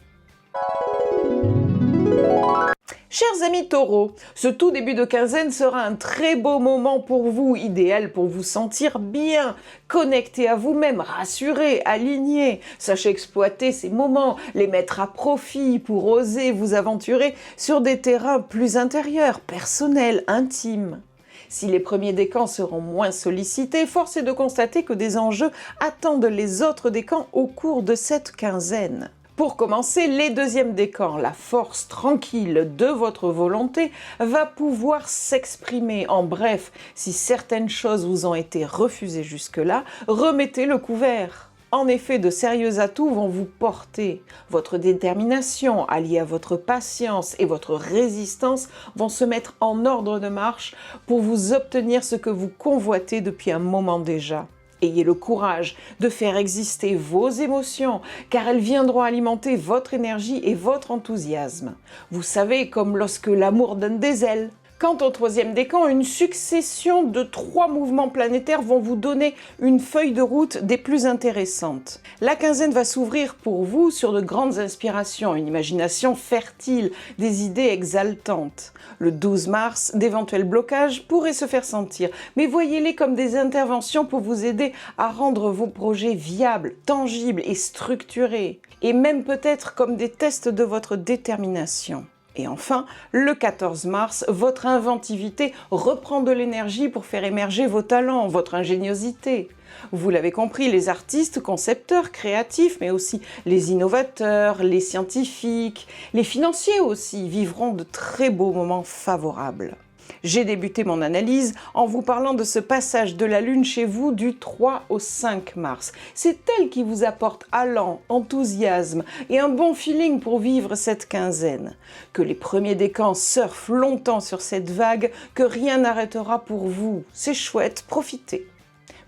Chers amis taureaux, ce tout début de quinzaine sera un très beau moment pour vous, idéal pour vous sentir bien, connecté à vous-même, rassuré, aligné. Sachez exploiter ces moments, les mettre à profit pour oser vous aventurer sur des terrains plus intérieurs, personnels, intimes. Si les premiers décans seront moins sollicités, force est de constater que des enjeux attendent les autres décans au cours de cette quinzaine. Pour commencer, les deuxièmes décans, la force tranquille de votre volonté va pouvoir s'exprimer. En bref, si certaines choses vous ont été refusées jusque-là, remettez le couvert. En effet, de sérieux atouts vont vous porter. Votre détermination, alliée à votre patience et votre résistance, vont se mettre en ordre de marche pour vous obtenir ce que vous convoitez depuis un moment déjà. Ayez le courage de faire exister vos émotions, car elles viendront alimenter votre énergie et votre enthousiasme. Vous savez, comme lorsque l'amour donne des ailes. Quant au troisième décan, une succession de 3 mouvements planétaires vont vous donner une feuille de route des plus intéressantes. La quinzaine va s'ouvrir pour vous sur de grandes inspirations, une imagination fertile, des idées exaltantes. Le 12 mars, d'éventuels blocages pourraient se faire sentir, mais voyez-les comme des interventions pour vous aider à rendre vos projets viables, tangibles et structurés, et même peut-être comme des tests de votre détermination. Et enfin, le 14 mars, votre inventivité reprend de l'énergie pour faire émerger vos talents, votre ingéniosité. Vous l'avez compris, les artistes, concepteurs, créatifs, mais aussi les innovateurs, les scientifiques, les financiers aussi, vivront de très beaux moments favorables. J'ai débuté mon analyse en vous parlant de ce passage de la Lune chez vous du 3 au 5 mars. C'est elle qui vous apporte allant, enthousiasme et un bon feeling pour vivre cette quinzaine. Que les premiers décans surfent longtemps sur cette vague, que rien n'arrêtera pour vous. C'est chouette, profitez.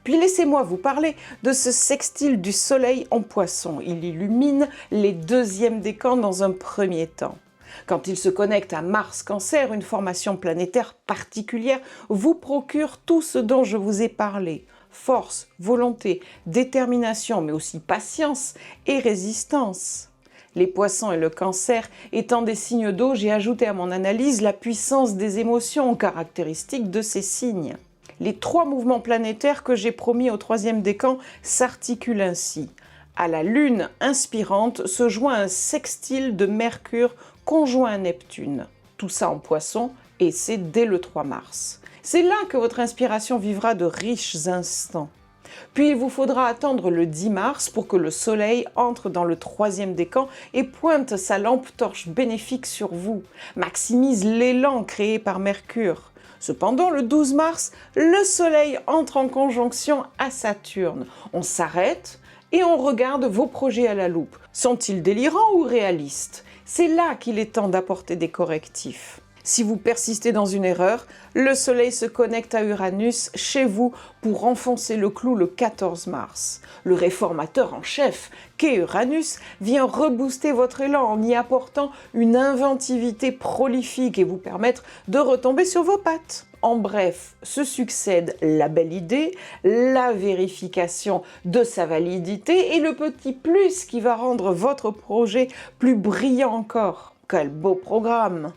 Puis laissez-moi vous parler de ce sextile du Soleil en Poisson. Il illumine les deuxièmes décans dans un premier temps. Quand il se connecte à Mars Cancer, une formation planétaire particulière vous procure tout ce dont je vous ai parlé. force, volonté, détermination, mais aussi patience et résistance. Les poissons et le cancer étant des signes d'eau, j'ai ajouté à mon analyse la puissance des émotions caractéristiques de ces signes. Les 3 mouvements planétaires que j'ai promis au 3e décan s'articulent ainsi. À la Lune inspirante se joint un sextile de Mercure conjoint à Neptune. Tout ça en Poisson et c'est dès le 3 mars. C'est là que votre inspiration vivra de riches instants. Puis il vous faudra attendre le 10 mars pour que le Soleil entre dans le 3e décan et pointe sa lampe torche bénéfique sur vous, maximise l'élan créé par Mercure. Cependant, le 12 mars, le Soleil entre en conjonction à Saturne. On s'arrête et on regarde vos projets à la loupe. Sont-ils délirants ou réalistes? C'est là qu'il est temps d'apporter des correctifs. Si vous persistez dans une erreur, le Soleil se connecte à Uranus chez vous pour enfoncer le clou le 14 mars. Le réformateur en chef, qu'est Uranus, vient rebooster votre élan en y apportant une inventivité prolifique et vous permettre de retomber sur vos pattes. En bref, se succèdent la belle idée, la vérification de sa validité et le petit plus qui va rendre votre projet plus brillant encore. Quel beau programme!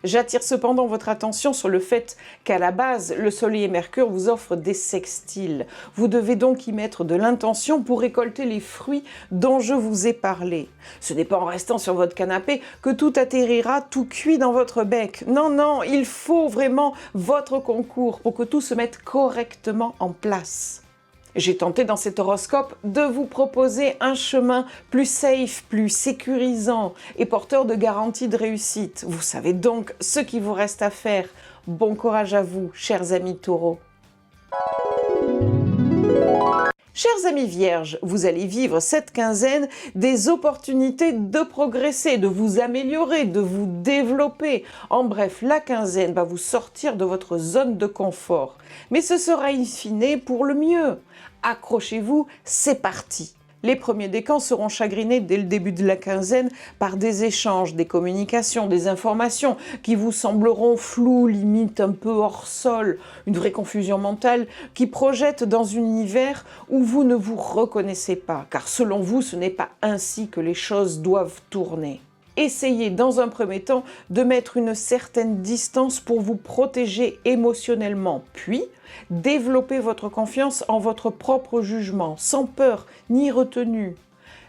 J'attire cependant votre attention sur le fait qu'à la base, le Soleil et Mercure vous offrent des sextiles. Vous devez donc y mettre de l'intention pour récolter les fruits dont je vous ai parlé. Ce n'est pas en restant sur votre canapé que tout atterrira tout cuit dans votre bec. Non, non, il faut vraiment votre concours pour que tout se mette correctement en place. J'ai tenté dans cet horoscope de vous proposer un chemin plus safe, plus sécurisant et porteur de garanties de réussite. Vous savez donc ce qu'il vous reste à faire. Bon courage à vous, chers amis taureaux. Chers amis vierges, vous allez vivre cette quinzaine des opportunités de progresser, de vous améliorer, de vous développer. En bref, la quinzaine va vous sortir de votre zone de confort. Mais ce sera in fine pour le mieux. Accrochez-vous, c'est parti! Les premiers décans seront chagrinés dès le début de la quinzaine par des échanges, des communications, des informations qui vous sembleront floues, limite un peu hors sol, une vraie confusion mentale qui projette dans un univers où vous ne vous reconnaissez pas, car selon vous, ce n'est pas ainsi que les choses doivent tourner. Essayez dans un premier temps de mettre une certaine distance pour vous protéger émotionnellement, puis développez votre confiance en votre propre jugement, sans peur ni retenue.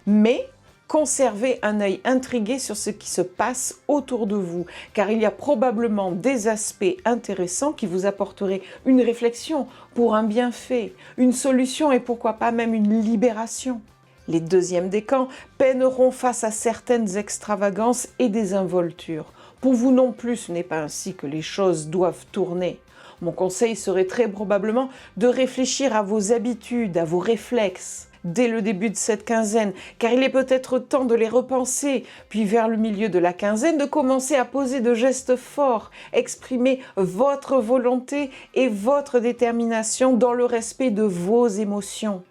Mais conservez un œil intrigué sur ce qui se passe autour de vous, car il y a probablement des aspects intéressants qui vous apporteraient une réflexion pour un bienfait, une solution et pourquoi pas même une libération. Les deuxièmes décans peineront face à certaines extravagances et désinvoltures. Pour vous non plus, ce n'est pas ainsi que les choses doivent tourner. Mon conseil serait très probablement de réfléchir à vos habitudes, à vos réflexes, dès le début de cette quinzaine, car il est peut-être temps de les repenser, puis vers le milieu de la quinzaine, de commencer à poser de gestes forts, exprimer votre volonté et votre détermination dans le respect de vos émotions.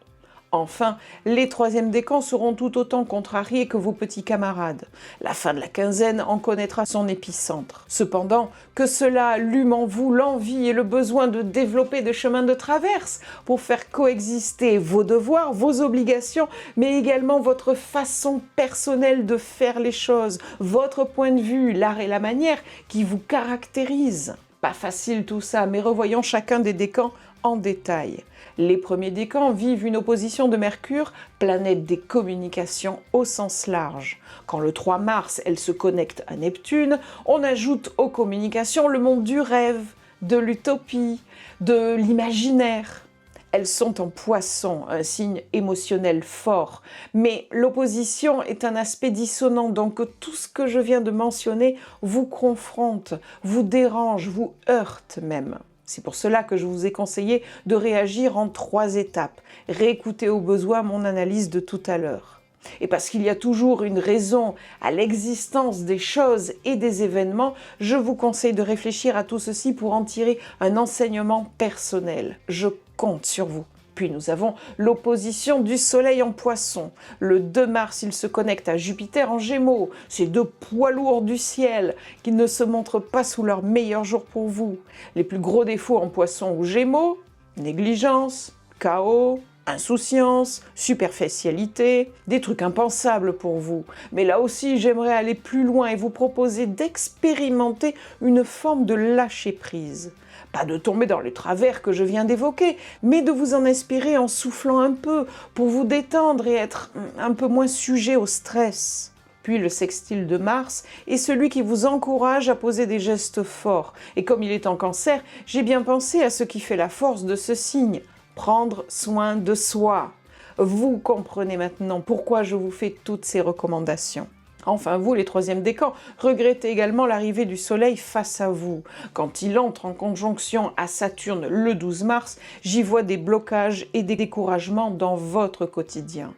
Enfin, les troisièmes décans seront tout autant contrariés que vos petits camarades. La fin de la quinzaine en connaîtra son épicentre. Cependant, que cela allume en vous l'envie et le besoin de développer des chemins de traverse pour faire coexister vos devoirs, vos obligations, mais également votre façon personnelle de faire les choses, votre point de vue, l'art et la manière qui vous caractérisent. Pas facile tout ça, mais revoyons chacun des décans en détail. Les premiers décans vivent une opposition de Mercure, planète des communications au sens large. Quand le 3 mars, elle se connecte à Neptune, on ajoute aux communications le monde du rêve, de l'utopie, de l'imaginaire. Elles sont en Poisson, un signe émotionnel fort. Mais l'opposition est un aspect dissonant, donc tout ce que je viens de mentionner vous confronte, vous dérange, vous heurte même. C'est pour cela que je vous ai conseillé de réagir en 3 étapes. Réécoutez au besoin mon analyse de tout à l'heure. Et parce qu'il y a toujours une raison à l'existence des choses et des événements, je vous conseille de réfléchir à tout ceci pour en tirer un enseignement personnel. Je compte sur vous. Puis nous avons l'opposition du Soleil en Poisson. Le 2 mars, il se connecte à Jupiter en Gémeaux. Ces 2 poids lourds du ciel qui ne se montrent pas sous leur meilleur jour pour vous. Les plus gros défauts en Poisson ou Gémeaux, négligence, chaos, insouciance, superficialité, des trucs impensables pour vous. Mais là aussi, j'aimerais aller plus loin et vous proposer d'expérimenter une forme de lâcher-prise. Pas de tomber dans les travers que je viens d'évoquer, mais de vous en inspirer en soufflant un peu pour vous détendre et être un peu moins sujet au stress. Puis le sextile de Mars est celui qui vous encourage à poser des gestes forts. Et comme il est en Cancer, j'ai bien pensé à ce qui fait la force de ce signe. Prendre soin de soi. Vous comprenez maintenant pourquoi je vous fais toutes ces recommandations. Enfin, vous, les troisièmes décans, regrettez également l'arrivée du Soleil face à vous. Quand il entre en conjonction à Saturne le 12 mars, j'y vois des blocages et des découragements dans votre quotidien.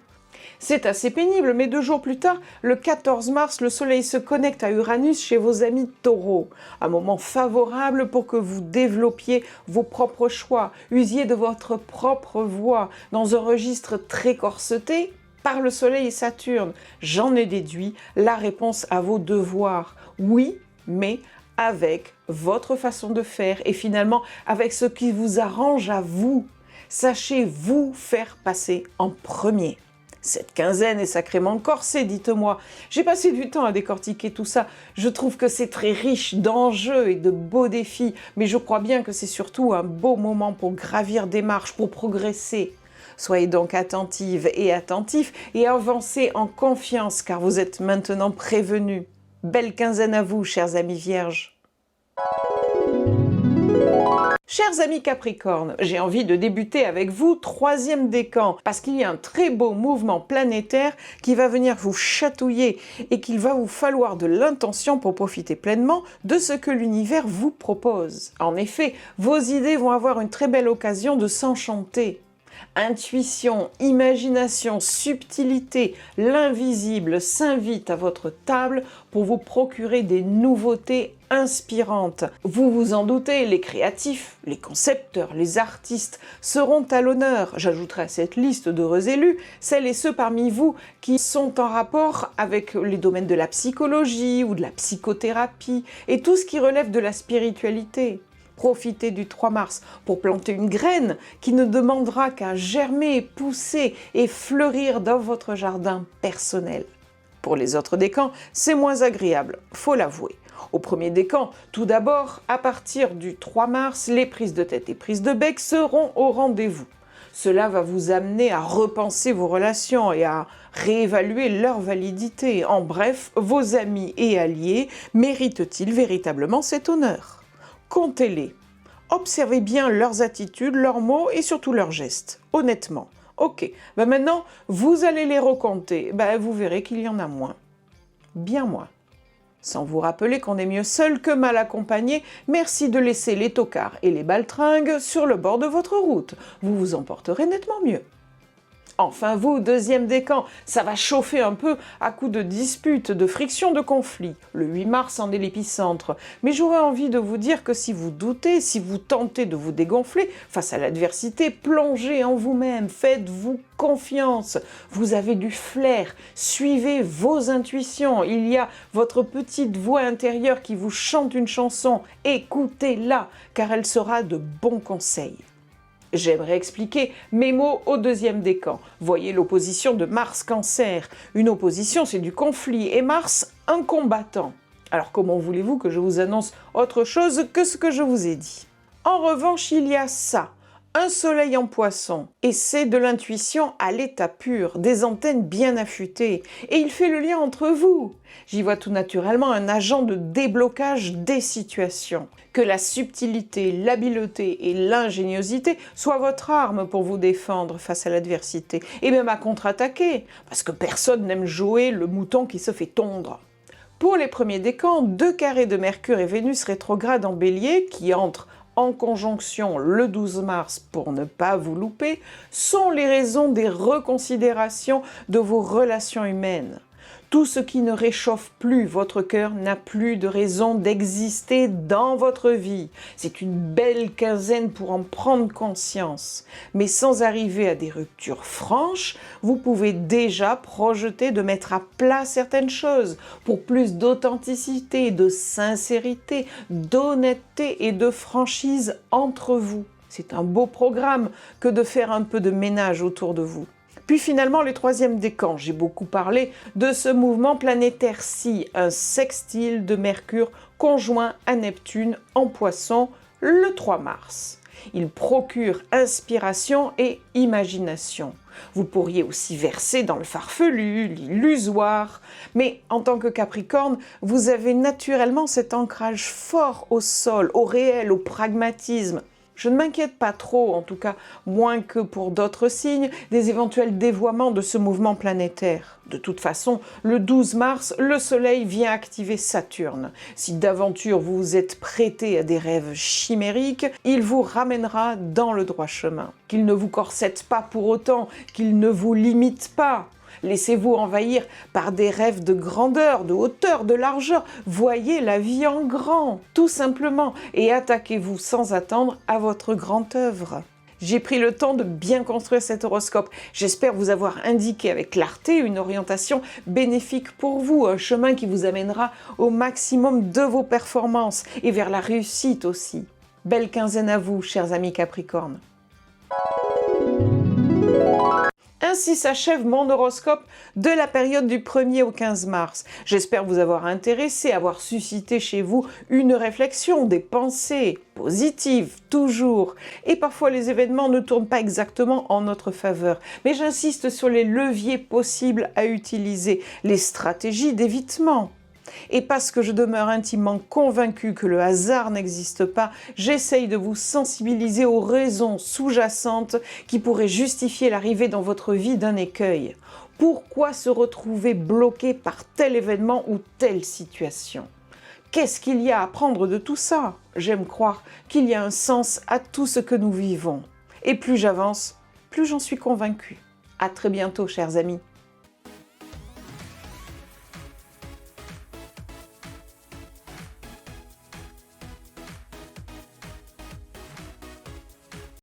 C'est assez pénible, mais 2 jours plus tard, le 14 mars, le Soleil se connecte à Uranus chez vos amis Taureaux. Un moment favorable pour que vous développiez vos propres choix, usiez de votre propre voix, dans un registre très corseté par le Soleil et Saturne. J'en ai déduit la réponse à vos devoirs. Oui, mais avec votre façon de faire et finalement avec ce qui vous arrange à vous. Sachez vous faire passer en premier. Cette quinzaine est sacrément corsée, dites-moi. J'ai passé du temps à décortiquer tout ça. Je trouve que c'est très riche d'enjeux et de beaux défis, mais je crois bien que c'est surtout un beau moment pour gravir des marches, pour progresser. Soyez donc attentive et attentifs et avancez en confiance car vous êtes maintenant prévenus. Belle quinzaine à vous, chers amis vierges. Chers amis Capricorne, j'ai envie de débuter avec vous, troisième décan, parce qu'il y a un très beau mouvement planétaire qui va venir vous chatouiller et qu'il va vous falloir de l'intention pour profiter pleinement de ce que l'univers vous propose. En effet, vos idées vont avoir une très belle occasion de s'enchanter. Intuition, imagination, subtilité, l'invisible s'invite à votre table pour vous procurer des nouveautés inspirantes. Vous vous en doutez, les créatifs, les concepteurs, les artistes seront à l'honneur. J'ajouterai à cette liste d'heureux élus celles et ceux parmi vous qui sont en rapport avec les domaines de la psychologie ou de la psychothérapie et tout ce qui relève de la spiritualité. Profitez du 3 mars pour planter une graine qui ne demandera qu'à germer, pousser et fleurir dans votre jardin personnel. Pour les autres décans, c'est moins agréable, faut l'avouer. Au premier décan, tout d'abord, à partir du 3 mars, les prises de tête et prises de bec seront au rendez-vous. Cela va vous amener à repenser vos relations et à réévaluer leur validité. En bref, vos amis et alliés méritent-ils véritablement cet honneur ? Comptez-les. Observez bien leurs attitudes, leurs mots et surtout leurs gestes. Honnêtement. Ok, maintenant, vous allez les recompter. Vous verrez qu'il y en a moins. Bien moins. Sans vous rappeler qu'on est mieux seul que mal accompagné, merci de laisser les tocards et les baltringues sur le bord de votre route. Vous vous en porterez nettement mieux. Enfin vous, deuxième décan, ça va chauffer un peu à coups de disputes, de frictions, de conflits. Le 8 mars en est l'épicentre. Mais j'aurais envie de vous dire que si vous doutez, si vous tentez de vous dégonfler face à l'adversité, plongez en vous-même, faites-vous confiance. Vous avez du flair, suivez vos intuitions. Il y a votre petite voix intérieure qui vous chante une chanson. Écoutez-la, car elle sera de bons conseils. J'aimerais expliquer mes mots au deuxième décan. Voyez l'opposition de Mars-Cancer. Une opposition, c'est du conflit, et Mars, un combattant. Alors comment voulez-vous que je vous annonce autre chose que ce que je vous ai dit? En revanche, il y a ça. Un soleil en poisson, et c'est de l'intuition à l'état pur, des antennes bien affûtées, et il fait le lien entre vous. J'y vois tout naturellement un agent de déblocage des situations. Que la subtilité, l'habileté et l'ingéniosité soient votre arme pour vous défendre face à l'adversité, et même à contre-attaquer, parce que personne n'aime jouer le mouton qui se fait tondre. Pour les premiers décans, 2 carrés de Mercure et Vénus rétrograde en Bélier, qui entrent en conjonction le 12 mars pour ne pas vous louper, sont les raisons des reconsidérations de vos relations humaines. Tout ce qui ne réchauffe plus votre cœur n'a plus de raison d'exister dans votre vie. C'est une belle quinzaine pour en prendre conscience. Mais sans arriver à des ruptures franches, vous pouvez déjà projeter de mettre à plat certaines choses pour plus d'authenticité, de sincérité, d'honnêteté et de franchise entre vous. C'est un beau programme que de faire un peu de ménage autour de vous. Puis finalement, les troisièmes décans. J'ai beaucoup parlé de ce mouvement planétaire-ci, un sextile de Mercure conjoint à Neptune en Poisson le 3 mars. Il procure inspiration et imagination. Vous pourriez aussi verser dans le farfelu, l'illusoire, mais en tant que Capricorne, vous avez naturellement cet ancrage fort au sol, au réel, au pragmatisme. Je ne m'inquiète pas trop, en tout cas moins que pour d'autres signes, des éventuels dévoiements de ce mouvement planétaire. De toute façon, le 12 mars, le Soleil vient activer Saturne. Si d'aventure vous vous êtes prêté à des rêves chimériques, il vous ramènera dans le droit chemin. Qu'il ne vous corsette pas pour autant, qu'il ne vous limite pas. Laissez-vous envahir par des rêves de grandeur, de hauteur, de largeur. Voyez la vie en grand, tout simplement, et attaquez-vous sans attendre à votre grande œuvre. J'ai pris le temps de bien construire cet horoscope. J'espère vous avoir indiqué avec clarté une orientation bénéfique pour vous, un chemin qui vous amènera au maximum de vos performances et vers la réussite aussi. Belle quinzaine à vous, chers amis Capricornes. Ainsi s'achève mon horoscope de la période du 1er au 15 mars. J'espère vous avoir intéressé, avoir suscité chez vous une réflexion, des pensées positives, toujours. Et parfois les événements ne tournent pas exactement en notre faveur. Mais j'insiste sur les leviers possibles à utiliser, les stratégies d'évitement. Et parce que je demeure intimement convaincue que le hasard n'existe pas, j'essaye de vous sensibiliser aux raisons sous-jacentes qui pourraient justifier l'arrivée dans votre vie d'un écueil. Pourquoi se retrouver bloqué par tel événement ou telle situation? Qu'est-ce qu'il y a à apprendre de tout ça? J'aime croire qu'il y a un sens à tout ce que nous vivons. Et plus j'avance, plus j'en suis convaincue. À très bientôt, chers amis.